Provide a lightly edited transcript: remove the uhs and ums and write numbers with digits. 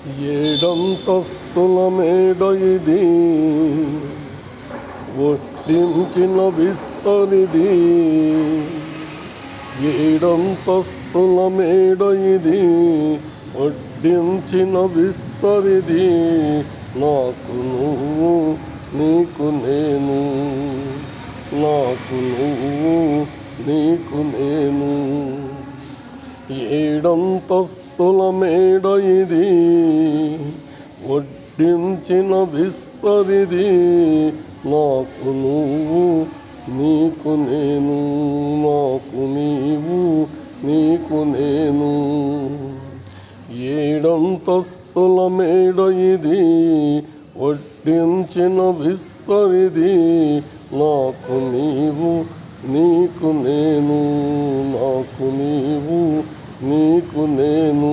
ఏడంతస్తుల మేడ ఇది, వడ్డించిన విస్తరిది. ఏడంతస్తుల మేడ ఇది, వడ్డించిన విస్తరిది. నాకు నువ్వు నీకు నేను, నాకు నువ్వు నీకు నేను. ఏడంతస్తుల మేడ ఇది, వడ్డించిన విస్తరిది. నాకు నువ్వు నీకు నేను, నాకు నీవు నీకు నేను. ఏడంతస్తుల మేడ ఇది, వడ్డించిన విస్తరిది. నాకు నీవు నీకు నేను, నాకు నీవు నీకు నేను.